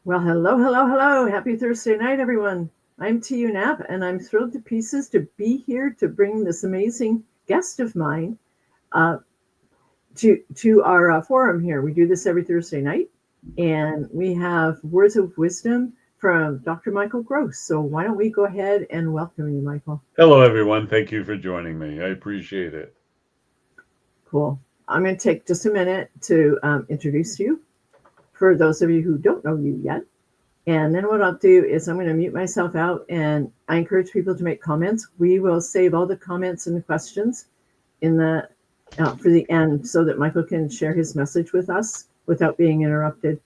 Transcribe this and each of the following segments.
Well, hello, hello, hello. Happy Thursday night, everyone. I'm TU Nap, and I'm thrilled to pieces to be here to bring this amazing guest of mine uh, to our forum here. We do this every Thursday night, and we have words of wisdom from Dr. Michael Gross. So why don't we go ahead and welcome you, Michael? Hello, everyone. Thank you for joining me. I appreciate it. Cool. I'm going to take just a minute to introduce you for those of you who don't know you yet. And then what I'll do is I'm going to mute myself out, and I encourage people to make comments. We will save all the comments and the questions in the for the end so that Michael can share his message with us without being interrupted.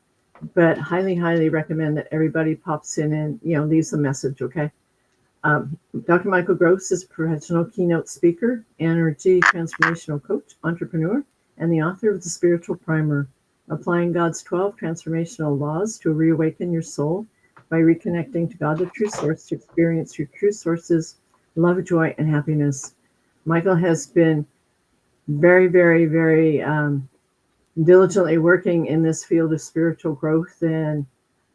But highly, highly recommend that everybody pops in and leaves a message. Okay. Dr. Michael Gross is a professional keynote speaker, energy transformational coach, entrepreneur, and the author of The Spiritual Primer, applying God's 12 transformational laws to reawaken your soul by reconnecting to God, the true source, to experience your true sources, love, joy, and happiness. Michael has been very, very, very diligently working in this field of spiritual growth and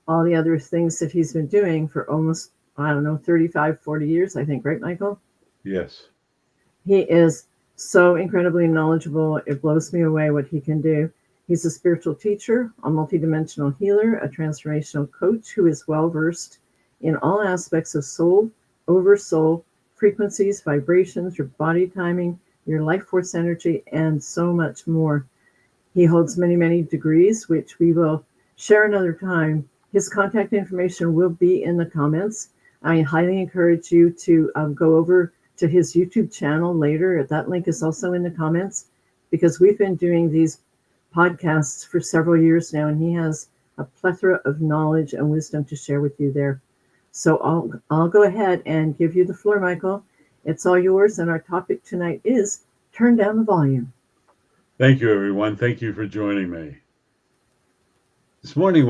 all the other things that he's been doing for almost, I don't know, 35, 40 years, I think, right, Michael? Yes. He is so incredibly knowledgeable. It blows me away what he can do. He's a spiritual teacher, a multidimensional healer, a transformational coach who is well versed in all aspects of soul, oversoul, frequencies, vibrations, your body timing, your life force energy, and so much more. He holds many, many degrees, which we will share another time. His contact information will be in the comments. I highly encourage you to go over to his YouTube channel later. That link is also in the comments because we've been doing these podcasts for several years now, and he has a plethora of knowledge and wisdom to share with you there. So I'll go ahead and give you the floor, Michael. It's all yours, and our topic tonight is turn down the volume. Thank you, everyone. Thank you for joining me. This morning,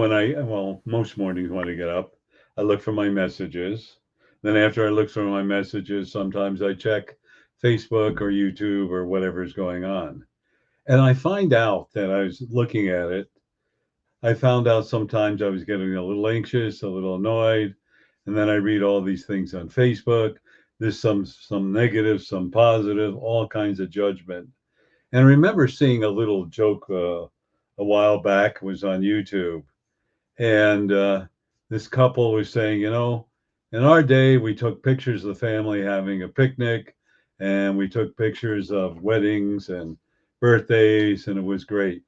most mornings when I get up, I look for my messages. Then, after I look through my messages, sometimes I check Facebook or YouTube or whatever is going on. And I find out that I was looking at it. I found out sometimes I was getting a little anxious, a little annoyed. And then I read all these things on Facebook. There's some negative, some positive, all kinds of judgment. And I remember seeing a little joke a while back, was on YouTube. And this couple was saying, in our day, we took pictures of the family having a picnic and we took pictures of weddings and birthdays, and it was great.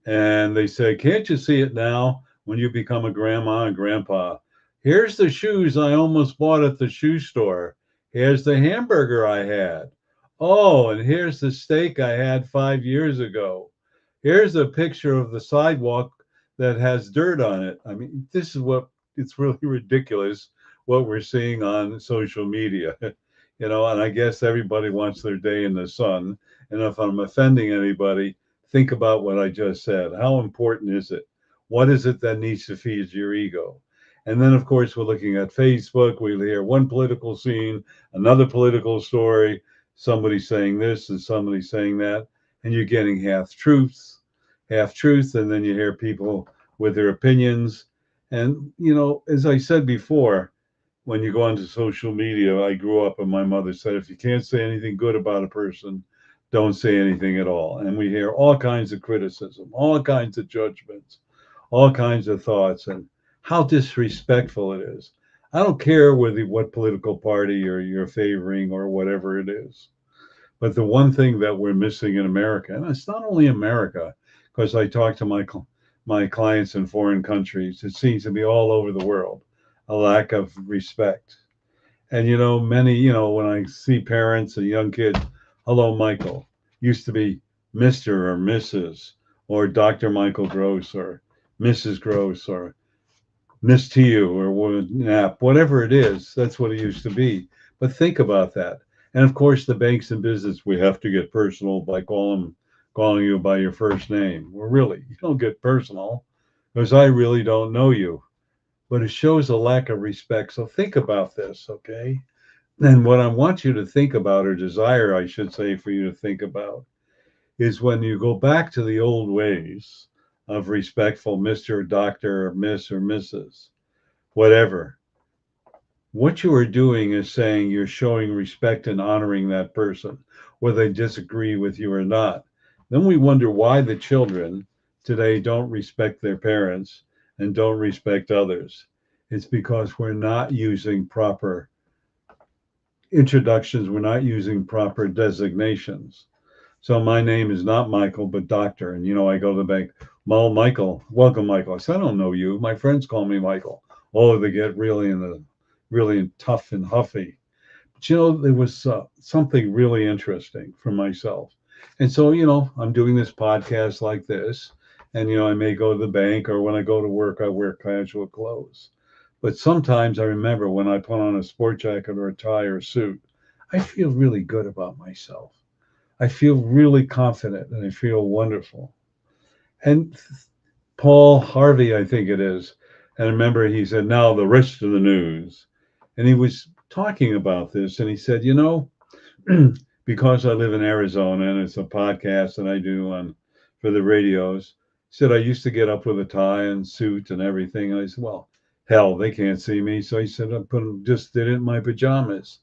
And they said, can't you see it now when you become a grandma and grandpa? Here's the shoes I almost bought at the shoe store. Here's the hamburger I had. Oh, and here's the steak I had 5 years ago. Here's a picture of the sidewalk that has dirt on it. I mean, this is what it's really ridiculous what we're seeing on social media. And I guess everybody wants their day in the sun. And if I'm offending anybody, think about what I just said. How important is it? What is it that needs to feed your ego? And then, of course, we're looking at Facebook. We hear one political scene, another political story, somebody saying this and somebody saying that, and you're getting half truth, and then you hear people with their opinions. And, as I said before, when you go onto social media, I grew up and my mother said, if you can't say anything good about a person, don't say anything at all. And we hear all kinds of criticism, all kinds of judgments, all kinds of thoughts, and how disrespectful it is. I don't care what political party you're favoring or whatever it is. But the one thing that we're missing in America, and it's not only America, because I talk to my clients in foreign countries, it seems to be all over the world, a lack of respect. And when I see parents and young kids, hello, Michael, used to be Mr. or Mrs. or Dr. Michael Gross or Mrs. Gross or Miss TU or Nap, whatever it is, that's what it used to be. But think about that. And of course, the banks and business, we have to get personal by calling you by your first name. Well, really, you don't get personal because I really don't know you. But it shows a lack of respect. So think about this, okay? And what I want you to think about, or desire, I should say, for you to think about, is when you go back to the old ways of respectful Mr., Doctor, or Miss, or Mrs., whatever. What you are doing is saying you're showing respect and honoring that person, whether they disagree with you or not. Then we wonder why the children today don't respect their parents and don't respect others. It's because we're not using proper introductions, we're not using proper designations. So my name is not Michael, but Doctor. And, I go to the bank, Michael, welcome, Michael. I said, I don't know you. My friends call me Michael. Oh, they get really tough and huffy. But, there was something really interesting for myself. And so, I'm doing this podcast like this. And, I may go to the bank, or when I go to work, I wear casual clothes. But sometimes I remember when I put on a sport jacket or a tie or a suit, I feel really good about myself. I feel really confident and I feel wonderful. And Paul Harvey, I think it is, and I remember he said, now the rest of the news. And he was talking about this and he said, because I live in Arizona and it's a podcast that I do for the radios, he said, I used to get up with a tie and suit and everything. And I said, well, hell, they can't see me. So he said, just did it in my pajamas.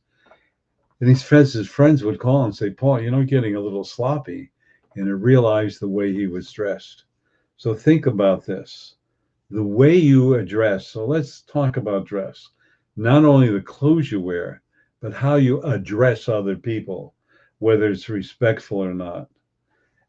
And his friends would call and say, Paul, getting a little sloppy. And I realized the way he was dressed. So think about this. The way you address. So let's talk about dress. Not only the clothes you wear, but how you address other people, whether it's respectful or not.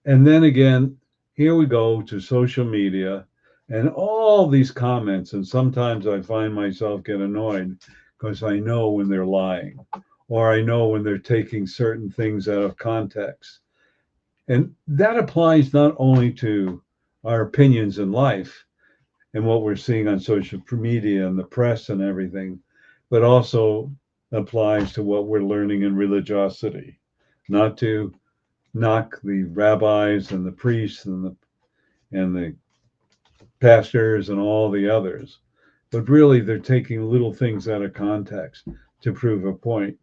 And then again, here we go to social media and all these comments. And sometimes I find myself get annoyed because I know when they're lying, or I know when they're taking certain things out of context. And that applies not only to our opinions in life and what we're seeing on social media and the press and everything, but also applies to what we're learning in religiosity. Not to knock the rabbis and the priests and the pastors and all the others, but really they're taking little things out of context to prove a point.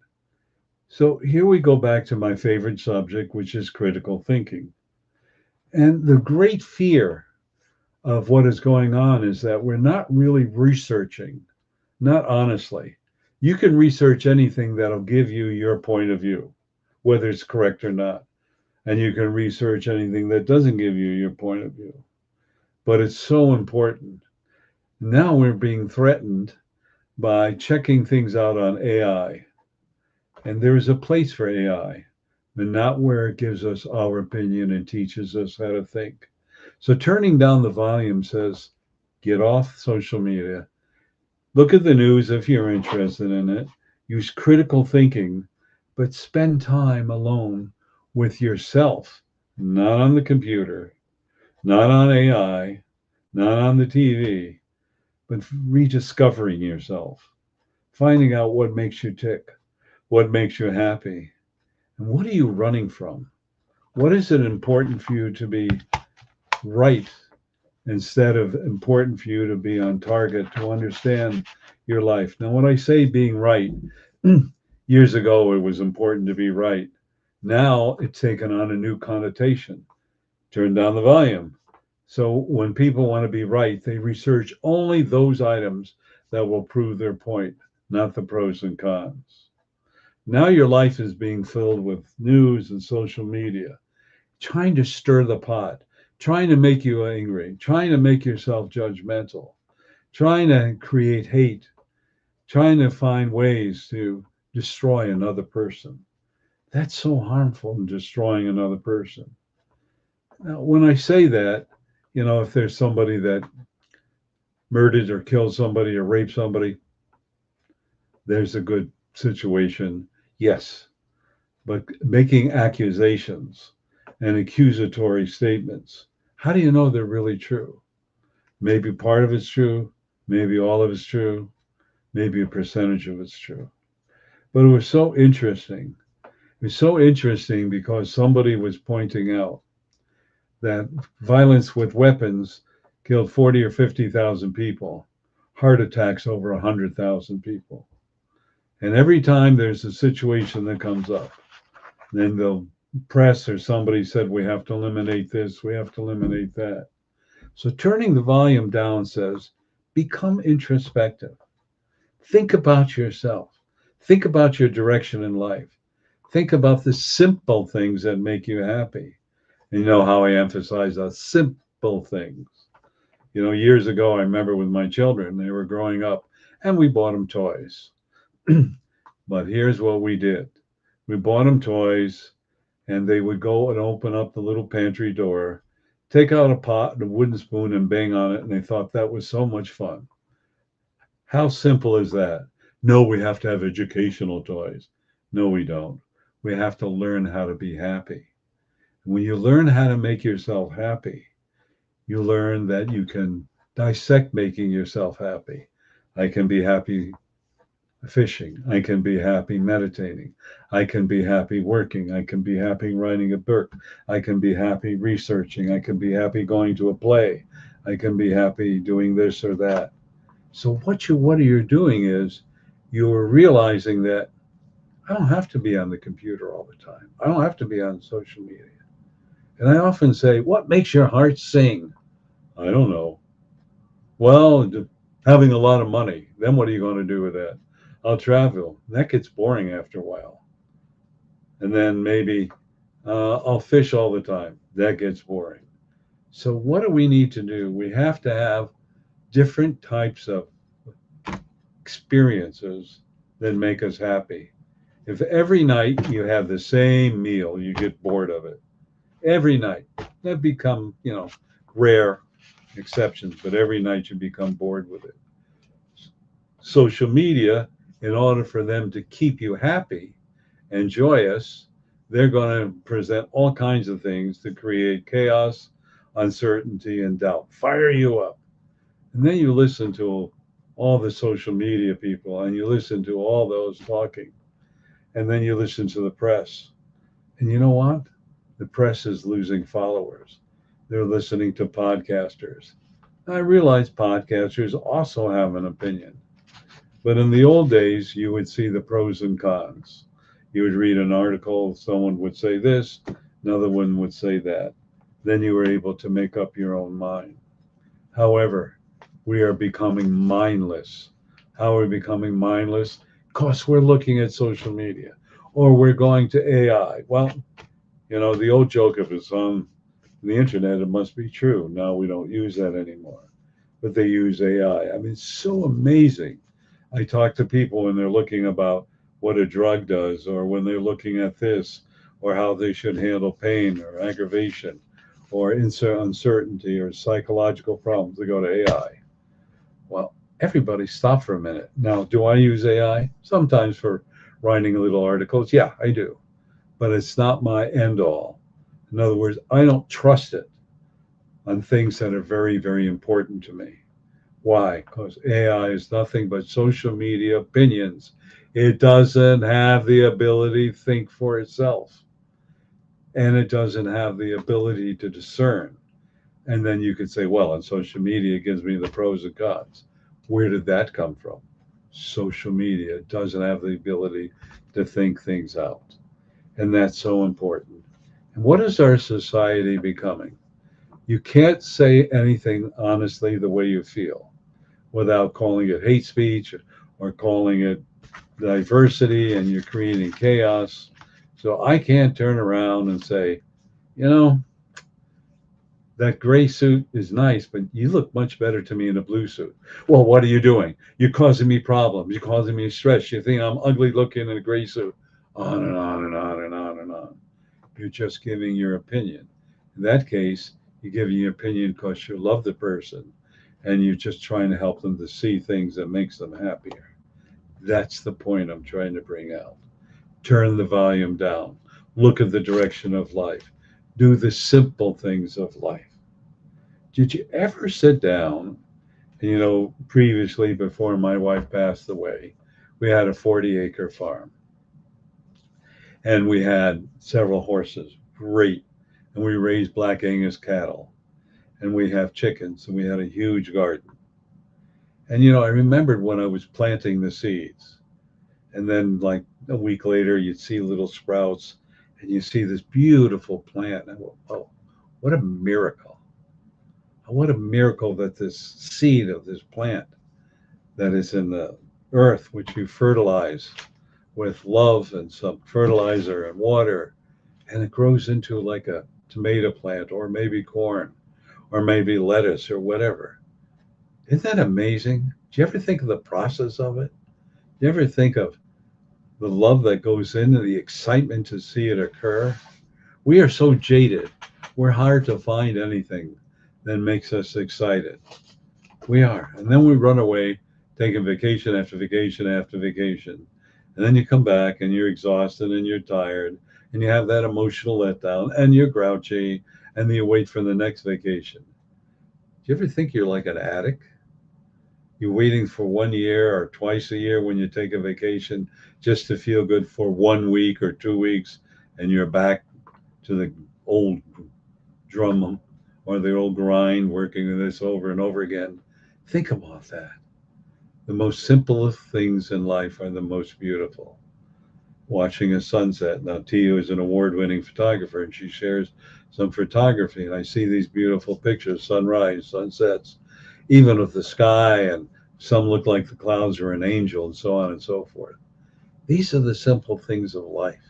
So here we go back to my favorite subject, which is critical thinking. And the great fear of what is going on is that we're not really researching, not honestly. You can research anything that'll give you your point of view, whether it's correct or not. And you can research anything that doesn't give you your point of view. But it's so important. Now we're being threatened by checking things out on AI. And there is a place for AI, but not where it gives us our opinion and teaches us how to think. So turning down the volume says, get off social media. Look at the news if you're interested in it. Use critical thinking, but spend time alone with yourself, not on the computer, not on AI, not on the TV, but rediscovering yourself, finding out what makes you tick, what makes you happy, and what are you running from? What is it important for you to be right instead of important for you to be on target, to understand your life? Now, when I say being right, years ago it was important to be right. Now it's taken on a new connotation. Turn down the volume. So when people want to be right, they research only those items that will prove their point, not the pros and cons. Now your life is being filled with news and social media, trying to stir the pot, trying to make you angry, trying to make yourself judgmental, trying to create hate, trying to find ways to destroy another person. That's so harmful in destroying another person. Now, when I say that, if there's somebody that murdered or killed somebody or raped somebody, there's a good situation, yes. But making accusations and accusatory statements, how do you know they're really true? Maybe part of it's true, maybe all of it's true, maybe a percentage of it's true. But it was so interesting. It was so interesting because somebody was pointing out that violence with weapons killed 40 or 50,000 people, heart attacks over 100,000 people. And every time there's a situation that comes up, then the press or somebody said, we have to eliminate this, we have to eliminate that. So turning the volume down says, become introspective. Think about yourself. Think about your direction in life. Think about the simple things that make you happy. And you know how I emphasize the simple things. Years ago, I remember with my children, they were growing up and we bought them toys. But here's what we did. We bought them toys and they would go and open up the little pantry door, take out a pot and a wooden spoon and bang on it. And they thought that was so much fun. How simple is that? No, we have to have educational toys. No, we don't. We have to learn how to be happy. When you learn how to make yourself happy, you learn that you can dissect making yourself happy. I can be happy fishing. I can be happy meditating. I can be happy working. I can be happy writing a book. I can be happy researching. I can be happy going to a play. I can be happy doing this or that. So what you're doing is you're realizing that I don't have to be on the computer all the time. I don't have to be on social media. And I often say, what makes your heart sing? I don't know. Well, having a lot of money. Then what are you going to do with that? I'll travel. That gets boring after a while. And then maybe I'll fish all the time. That gets boring. So what do we need to do? We have to have different types of experiences that make us happy. If every night you have the same meal, you get bored of it. Every night. That become, rare exceptions, but every night you become bored with it. Social media, in order for them to keep you happy and joyous, they're going to present all kinds of things to create chaos, uncertainty, and doubt. Fire you up. And then you listen to all the social media people and you listen to all those talking. And then you listen to the press. And you know what? The press is losing followers. They're listening to podcasters. I realize podcasters also have an opinion. But in the old days, you would see the pros and cons. You would read an article, someone would say this, another one would say that. Then you were able to make up your own mind. However, we are becoming mindless. How are we becoming mindless? Because we're looking at social media or we're going to AI. Well, the old joke, if it's on the internet, it must be true. Now we don't use that anymore, but they use AI. I mean, it's so amazing. I talk to people when they're looking about what a drug does, or when they're looking at this, or how they should handle pain or aggravation or uncertainty or psychological problems. They go to AI. Well, everybody stop for a minute. Now, do I use AI? Sometimes for writing little articles. Yeah, I do. But it's not my end all. In other words, I don't trust it on things that are very, very important to me. Why? Because AI is nothing but social media opinions. It doesn't have the ability to think for itself. And it doesn't have the ability to discern. And then you could say, well, on social media, it gives me the pros and cons. Where did that come from? Social media doesn't have the ability to think things out. And that's so important. And what is our society becoming? You can't say anything honestly the way you feel without calling it hate speech or calling it diversity, and you're creating chaos. So I can't turn around and say, you know, that gray suit is nice, but you look much better to me in a blue suit. Well, what are you doing? You're causing me problems. You're causing me stress. You think I'm ugly looking in a gray suit. On and on and on and on and on. You're just giving your opinion. In that case, you're giving your opinion because you love the person and you're just trying to help them to see things that makes them happier. That's the point I'm trying to bring out. Turn the volume down. Look at the direction of life. Do the simple things of life. Did you ever sit down, previously before my wife passed away, we had a 40-acre farm and we had several horses, great. And we raised Black Angus cattle and we have chickens and we had a huge garden. And, I remembered when I was planting the seeds and then like a week later, you'd see little sprouts and you see this beautiful plant. And I go, oh, what a miracle. What a miracle that this seed of this plant that is in the earth, which you fertilize with love and some fertilizer and water, and it grows into like a tomato plant or maybe corn or maybe lettuce or whatever. Isn't that amazing? Do you ever think of the process of it? Do you ever think of the love that goes into the excitement to see it occur? We are so jaded. We're hard to find anything that makes us excited. We are. And then we run away, taking vacation after vacation after vacation. And then you come back and you're exhausted and you're tired and you have that emotional letdown and you're grouchy and then you wait for the next vacation. Do you ever think you're like an addict? You're waiting for 1 year or twice a year when you take a vacation just to feel good for 1 week or 2 weeks, and you're back to the old drum or the old grind, working this over and over again. Think about that. The most simplest things in life are the most beautiful. Watching a sunset. Now, Tia is an award-winning photographer, and she shares some photography, and I see these beautiful pictures, sunrise, sunsets, even with the sky, and some look like the clouds are an angel, and so on and so forth. These are the simple things of life.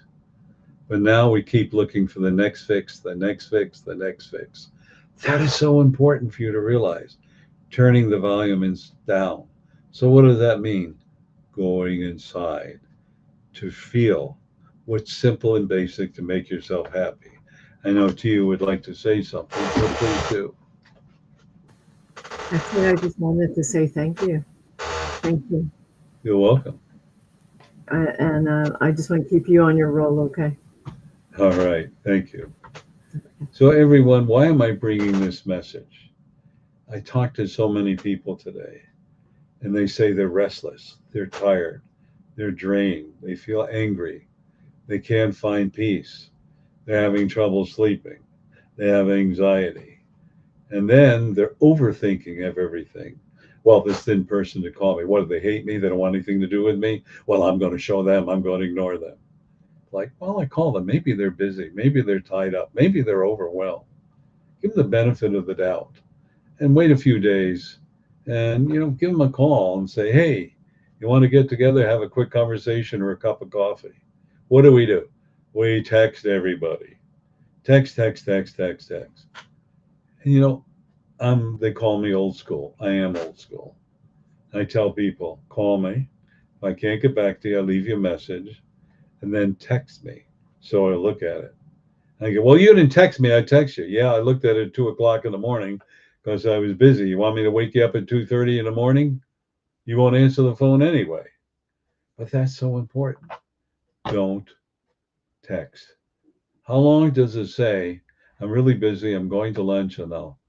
But now we keep looking for the next fix, the next fix, the next fix. That is so important for you to realize. Turning the volume down. So what does that mean? Going inside to feel what's simple and basic to make yourself happy. I know Tia would like to say something, so please do. Actually, I just wanted to say thank you. Thank you. You're welcome. And I just want to keep you on your roll, okay? All right, thank you. So everyone, why am I bringing this message? I talked to so many people today, and they say they're restless, they're tired, they're drained, they feel angry, they can't find peace, they're having trouble sleeping, they have anxiety, and then they're overthinking of everything. Well, this thin person to call me, what, do they hate me? They don't want anything to do with me? Well, I'm going to show them, I'm going to ignore them. Like, well, I call them. Maybe they're busy. Maybe they're tied up. Maybe they're overwhelmed. Give them the benefit of the doubt and wait a few days and, give them a call and say, hey, you want to get together, have a quick conversation or a cup of coffee? What do? We text everybody. Text, text, text, text, text. And, they call me old school. I am old school. I tell people, call me. If I can't get back to you, I'll leave you a message. And then text me. So I look at it. And I go, well, you didn't text me. I text you. Yeah, I looked at it at 2:00 in the morning because I was busy. You want me to wake you up at 2:30 in the morning? You won't answer the phone anyway. But that's so important. Don't text. How long does it say, I'm really busy, I'm going to lunch, and I'll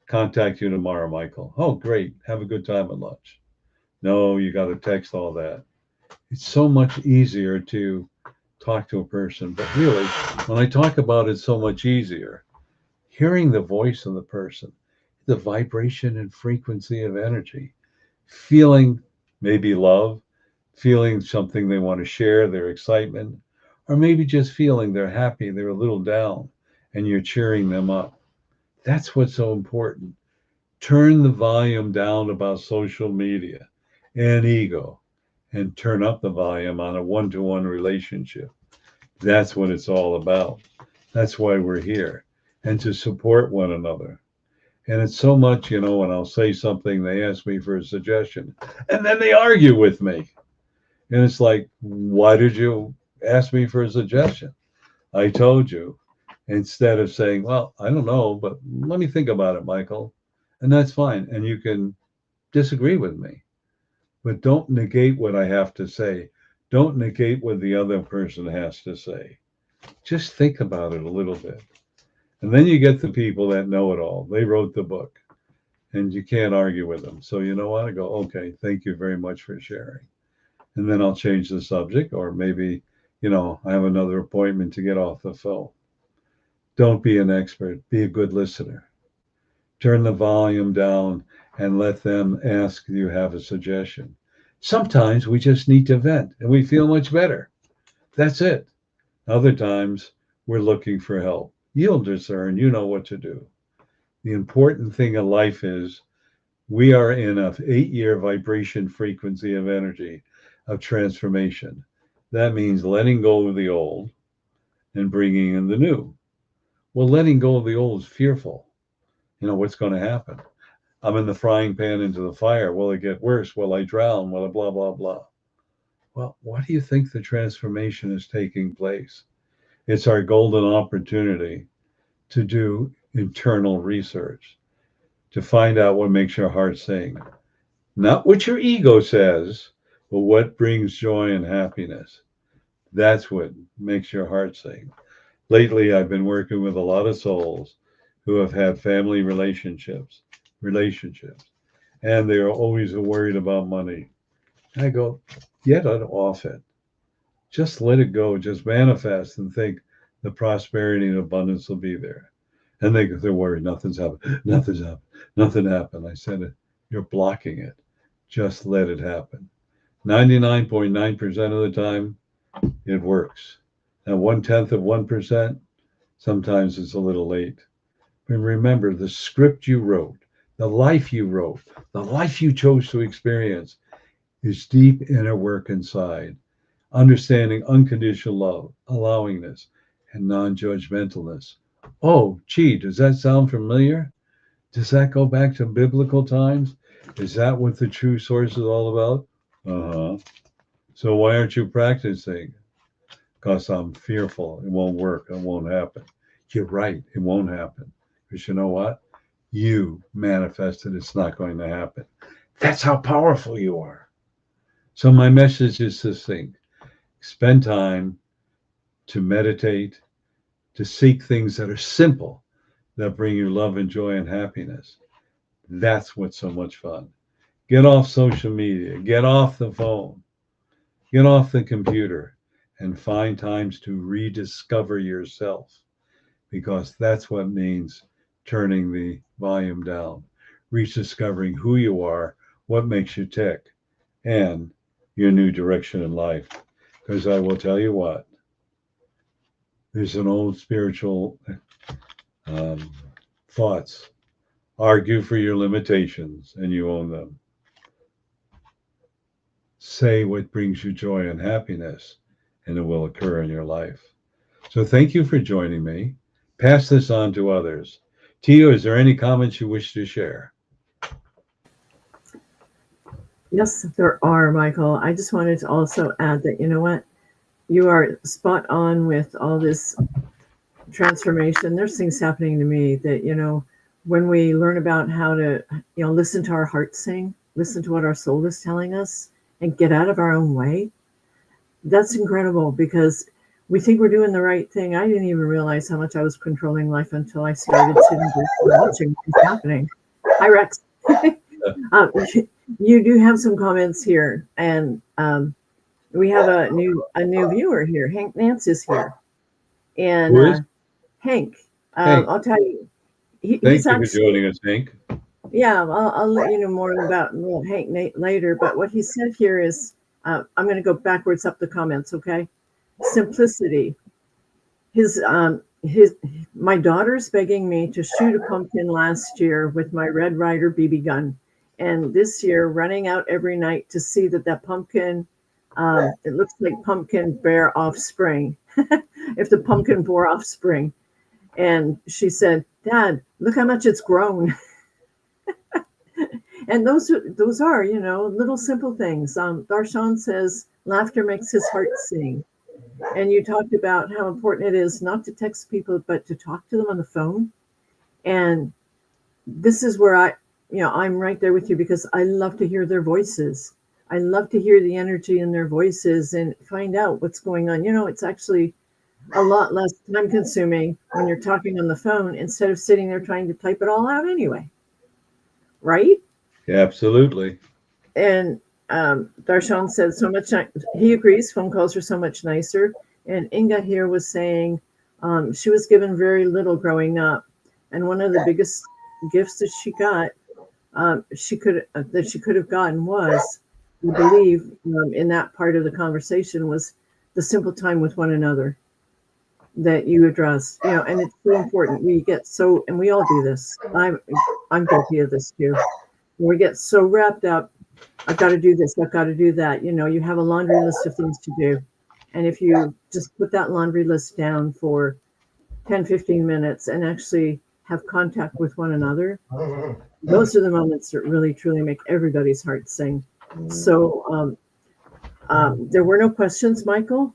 contact you tomorrow, Michael? Oh, great. Have a good time at lunch. No, you got to text all that. It's so much easier to talk to a person. But really, when I talk about it so much easier, hearing the voice of the person, the vibration and frequency of energy, feeling maybe love, feeling something they want to share, their excitement, or maybe just feeling they're happy, they're a little down, and you're cheering them up. That's what's so important. Turn the volume down about social media and ego, and turn up the volume on a one-to-one relationship. That's what it's all about. That's why we're here, and to support one another. And it's so much, when I'll say something, they ask me for a suggestion, and then they argue with me. And it's like, why did you ask me for a suggestion? I told you, instead of saying, well, I don't know, but let me think about it, Michael. And that's fine. And you can disagree with me. But don't negate what I have to say. Don't negate what the other person has to say. Just think about it a little bit. And then you get the people that know it all. They wrote the book, and you can't argue with them. So you know what? I go, okay, thank you very much for sharing. And then I'll change the subject, or maybe, I have another appointment to get off the phone. Don't be an expert. Be a good listener. Turn the volume down and let them ask if you have a suggestion. Sometimes we just need to vent and we feel much better. That's it. Other times we're looking for help. You'll discern, you know what to do. The important thing in life is we are in a 8-year vibration frequency of energy of transformation. That means letting go of the old and bringing in the new. Well, letting go of the old is fearful. You know, what's going to happen? I'm in the frying pan into the fire. Will it get worse? Will I drown? Will it blah, blah, blah? Well, what do you think the transformation is taking place? It's our golden opportunity to do internal research, to find out what makes your heart sing. Not what your ego says, but what brings joy and happiness. That's what makes your heart sing. Lately, I've been working with a lot of souls who have had family relationships, and they are always worried about money. I go, get it off it. Just let it go. Just manifest and think the prosperity and abundance will be there. And they're worried. Nothing's happened. Nothing's happened. Nothing happened. I said, you're blocking it. Just let it happen. 99.9% of the time, it works. At 0.1%, sometimes it's a little late. But remember, the script you wrote, the life you wrote, the life you chose to experience is deep inner work inside. Understanding unconditional love, allowingness, and non-judgmentalness. Oh, gee, does that sound familiar? Does that go back to biblical times? Is that what the true source is all about? Uh-huh. So why aren't you practicing? Because I'm fearful. It won't work. It won't happen. You're right. It won't happen. Because you know what? You manifested it's not going to happen. That's how powerful you are. So my message is succinct. Spend time to meditate, to seek things that are simple, that bring you love and joy and happiness. That's what's so much fun. Get off social media, get off the phone, get off the computer, and find times to rediscover yourself, because that's what means turning the volume down, rediscovering who you are, what makes you tick, and your new direction in life. Because I will tell you what, there's an old spiritual thoughts. Argue for your limitations and you own them. Say what brings you joy and happiness, and it will occur in your life. So thank you for joining me. Pass this on to others. Tio, is there any comments you wish to share? Yes, there are, Michael. I just wanted to also add that, you know what? You are spot on with all this transformation. There's things happening to me that, you know, when we learn about how to, you know, listen to our heart sing, listen to what our soul is telling us, and get out of our own way, that's incredible, because we think we're doing the right thing. I didn't even realize how much I was controlling life until I started sitting there watching what's happening. Hi, Rex. You do have some comments here, and we have a new viewer here. Hank Nance is here, and Hank. I'll tell you, Thank you for joining us, Hank. Yeah, I'll let you know more about Hank later. But what he said here is, I'm going to go backwards up the comments. Okay, simplicity. My daughter's begging me to shoot a pumpkin last year with my Red Ryder BB gun, and this year running out every night to see that pumpkin. It looks like pumpkin bear offspring. If the pumpkin bore offspring, and she said, "Dad, look how much it's grown." And those are, you know, little simple things. Darshan says laughter makes his heart sing. And you talked about how important it is not to text people, but to talk to them on the phone. And this is where I'm right there with you, because I love to hear their voices. I love to hear the energy in their voices and find out what's going on. You know, it's actually a lot less time consuming when you're talking on the phone instead of sitting there trying to type it all out anyway. Right? Yeah, absolutely. And Darshan said he agrees, phone calls are so much nicer. And Inga here was saying she was given very little growing up. And one of the biggest gifts that she got, she could have gotten was, I believe, in that part of the conversation, was the simple time with one another. that you addressed, and it's so important. We get so, and we all do this. I'm guilty of this too. We get so wrapped up. I've got to do this. I've got to do that. You have a laundry list of things to do. And if you just put that laundry list down for 10, 15 minutes and actually have contact with one another, those are the moments that really, truly make everybody's heart sing. So there were no questions, Michael,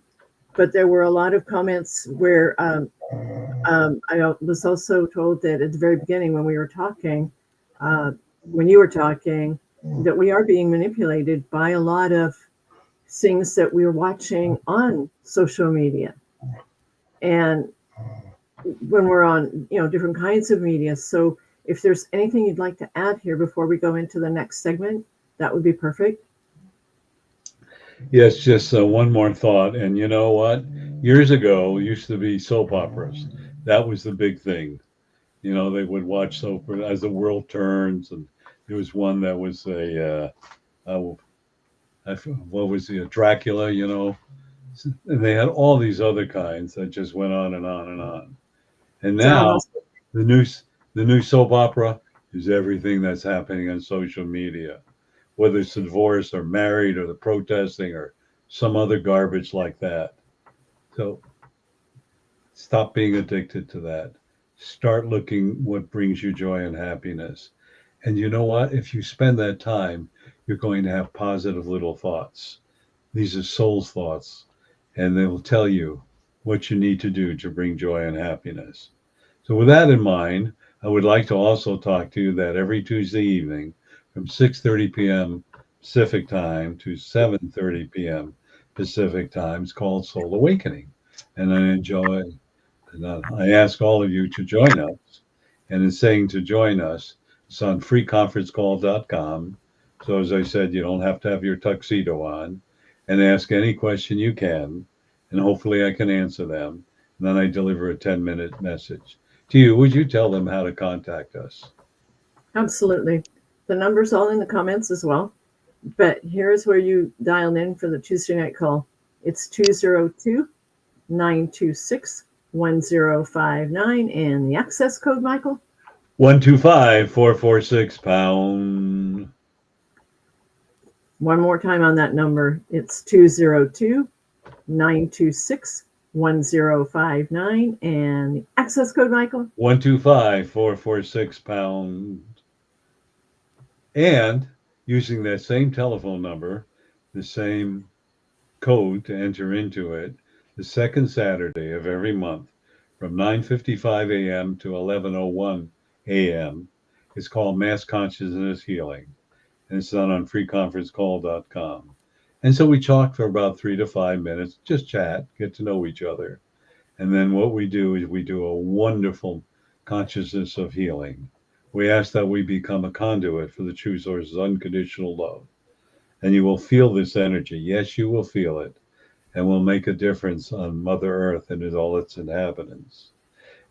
but there were a lot of comments where I was also told that at the very beginning when we were talking, when you were talking, that we are being manipulated by a lot of things that we're watching on social media. And when we're on, different kinds of media. So if there's anything you'd like to add here before we go into the next segment, that would be perfect. Yes, just one more thought. And you know what? Years ago, used to be soap operas. That was the big thing. They would watch soap as the world turns. And there was one that was what was the Dracula, and they had all these other kinds that just went on and on and on. And now the new soap opera is everything that's happening on social media, whether it's the divorce or married or the protesting or some other garbage like that. So stop being addicted to that. Start looking what brings you joy and happiness. And you know what? If you spend that time, you're going to have positive little thoughts. These are soul's thoughts, and they will tell you what you need to do to bring joy and happiness. So with that in mind, I would like to also talk to you that every Tuesday evening from 6:30 p.m. Pacific time to 7:30 p.m. Pacific time is called Soul Awakening. And I ask all of you to join us. And in saying to join us, it's on freeconferencecall.com. So as I said, you don't have to have your tuxedo on, and ask any question you can, and hopefully I can answer them. And then I deliver a 10-minute message to you. Would you tell them how to contact us? Absolutely. The number's all in the comments as well. But here's where you dial in for the Tuesday night call. It's 202-926-1059. And the access code, Michael? 125-446-pound. One more time on that number. It's 202-926-1059. And the access code, Michael? 125-446-pound. And using that same telephone number, the same code to enter into it, the second Saturday of every month from 9:55 a.m. to 11:01 a.m. is called Mass Consciousness Healing. And it's done on freeconferencecall.com. And so we talk for about 3 to 5 minutes, just chat, get to know each other. And then what we do is we do a wonderful consciousness of healing. We ask that we become a conduit for the true source's unconditional love. And you will feel this energy. Yes, you will feel it. And will make a difference on Mother Earth and all its inhabitants.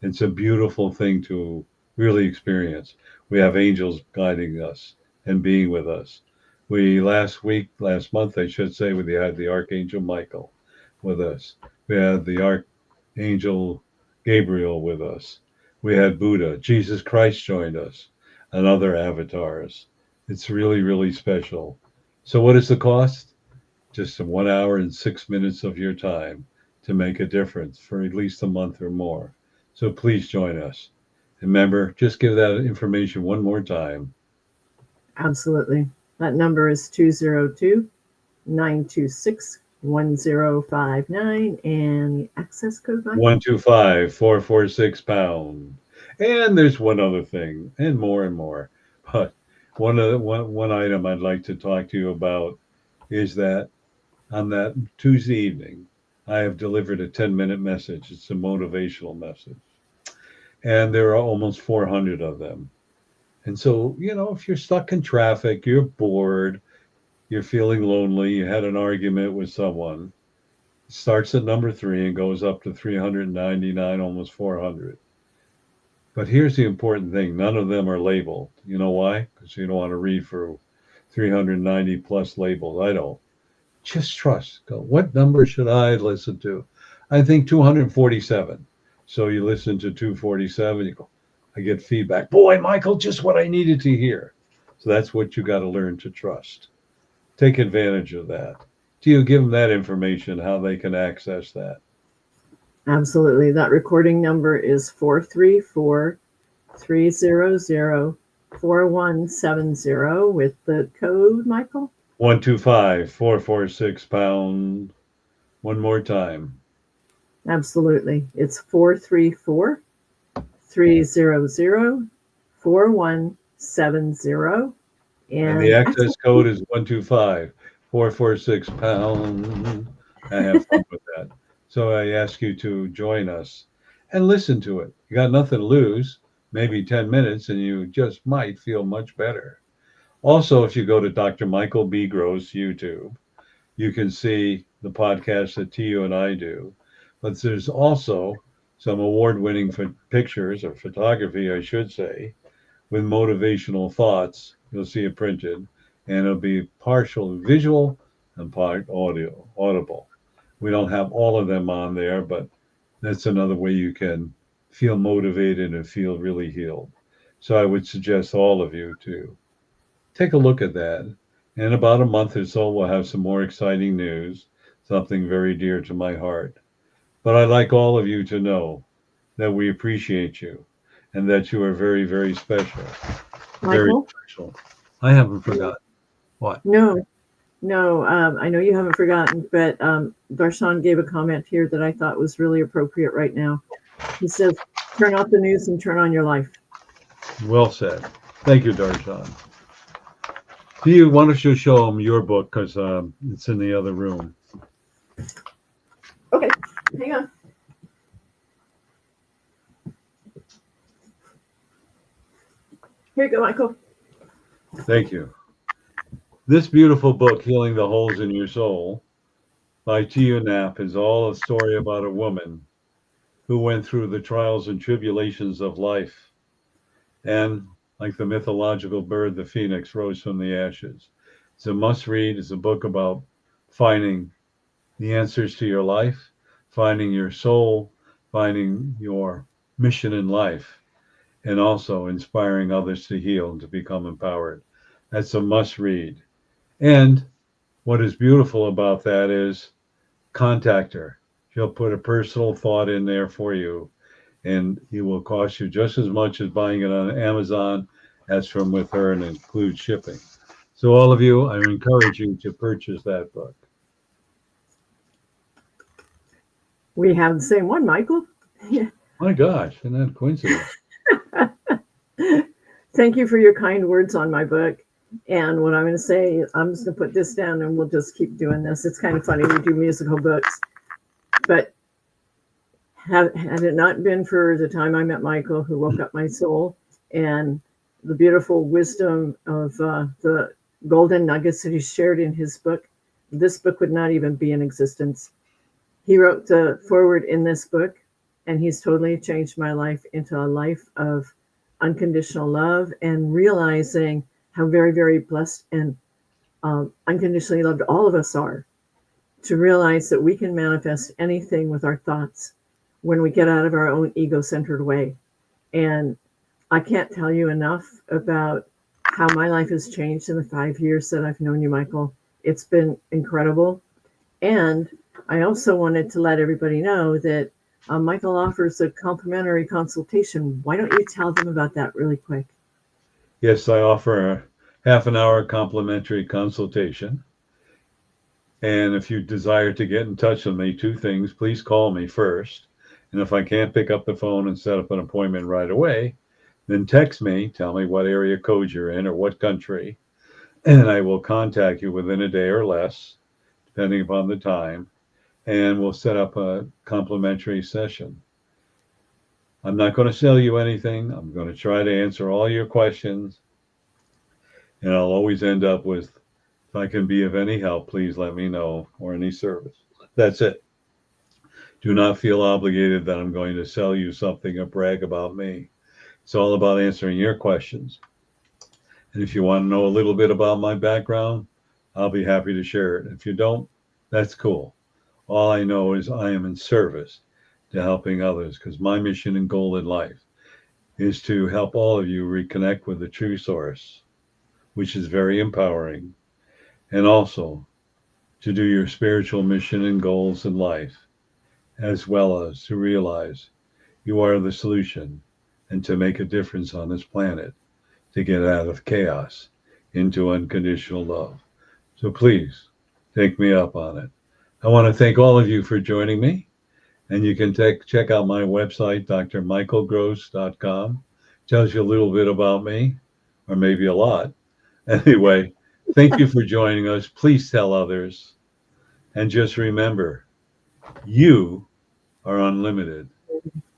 It's a beautiful thing to really experience. We have angels guiding us and being with us. Last month, I should say, we had the Archangel Michael with us. We had the Archangel Gabriel with us. We had Buddha. Jesus Christ joined us and other avatars. It's really, really special. So what is the cost? Just 1 hour and 6 minutes of your time to make a difference for at least a month or more. So please join us. Remember, just give that information one more time. Absolutely. That number is 202-926-1059. And the access code, Michael? 125-446-pound. And there's one other thing, and more. But one item I'd like to talk to you about is that on that Tuesday evening, I have delivered a 10-minute message. It's a motivational message. And there are almost 400 of them. And so, if you're stuck in traffic, you're bored, you're feeling lonely, you had an argument with someone, it starts at number 3 and goes up to 399, almost 400. But here's the important thing. None of them are labeled. You know why? Because you don't want to read for 390 plus labels. I don't. Just trust. Go, what number should I listen to? I think 247. So you listen to 247, you go, I get feedback. Boy, Michael, just what I needed to hear. So that's what you got to learn to trust. Take advantage of that. Do you give them that information, how they can access that? Absolutely. That recording number is 434-300-4170 with the code, Michael? 125-446-pound. One more time. Absolutely. It's 434-300-4170. And the access code is 125-446-pound. I have fun with that. So I ask you to join us and listen to it. You got nothing to lose, maybe 10 minutes, and you just might feel much better. Also, if you go to Dr. Michael B. Gross YouTube, you can see the podcast that TU and I do. But there's also some award-winning pictures or photography, I should say, with motivational thoughts. You'll see it printed, and it'll be partial visual and part audible. We don't have all of them on there, but that's another way you can feel motivated and feel really healed. So I would suggest all of you to take a look at that. In about a month or so, we'll have some more exciting news, something very dear to my heart. But I'd like all of you to know that we appreciate you and that you are very, very special. Very Michael? special. I haven't forgotten. What? No, I know you haven't forgotten, but Darshan gave a comment here that I thought was really appropriate right now. He says, turn off the news and turn on your life. Well said. Thank you, Darshan. Do you want to show them your book because it's in the other room? Okay, hang on. Here you go, Michael. Thank you. This beautiful book, Healing the Holes in Your Soul, by TU Knapp, is all a story about a woman who went through the trials and tribulations of life. And like the mythological bird, the phoenix rose from the ashes. It's a must read. It's a book about finding the answers to your life, finding your soul, finding your mission in life, and also inspiring others to heal and to become empowered. That's a must read. And what is beautiful about that is contact her. She'll put a personal thought in there for you, and it will cost you just as much as buying it on Amazon as from with her and include shipping. So all of you, I encourage you to purchase that book. We have the same one, Michael. My gosh, isn't that a coincidence? Thank you for your kind words on my book. And what I'm going to say, I'm just going to put this down and we'll just keep doing this. It's kind of funny. We do musical books. But had it not been for the time I met Michael, who woke up my soul, and the beautiful wisdom of the golden nuggets that he shared in his book, this book would not even be in existence. He wrote the foreword in this book, and he's totally changed my life into a life of unconditional love and realizing how very, very blessed and unconditionally loved all of us are, to realize that we can manifest anything with our thoughts when we get out of our own ego-centered way. And I can't tell you enough about how my life has changed in the 5 years that I've known you, Michael. It's been incredible. And I also wanted to let everybody know that Michael offers a complimentary consultation. Why don't you tell them about that really quick? Yes, I offer a half an hour complimentary consultation. And if you desire to get in touch with me, two things, please call me first. And if I can't pick up the phone and set up an appointment right away, then text me, tell me what area code you're in or what country, and I will contact you within a day or less, depending upon the time, and we'll set up a complimentary session. I'm not going to sell you anything. I'm going to try to answer all your questions. And I'll always end up with, if I can be of any help, please let me know, or any service. That's it. Do not feel obligated that I'm going to sell you something or brag about me. It's all about answering your questions. And if you want to know a little bit about my background, I'll be happy to share it. If you don't, that's cool. All I know is I am in service to helping others, because my mission and goal in life is to help all of you reconnect with the true source, which is very empowering, and also to do your spiritual mission and goals in life, as well as to realize you are the solution and to make a difference on this planet to get out of chaos into unconditional love. So please take me up on it. I want to thank all of you for joining me. And you can check out my website, drmichaelgross.com. Tells you a little bit about me, or maybe a lot. Anyway, thank you for joining us. Please tell others. And just remember, you are unlimited.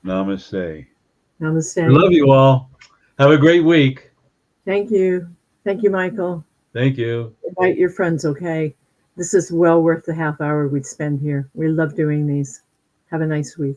Namaste. I Namaste. love you all. Have a great week. Thank you. Thank you, Michael. Thank you. Invite your friends, okay? This is well worth the half hour we'd spend here. We love doing these. Have a nice week.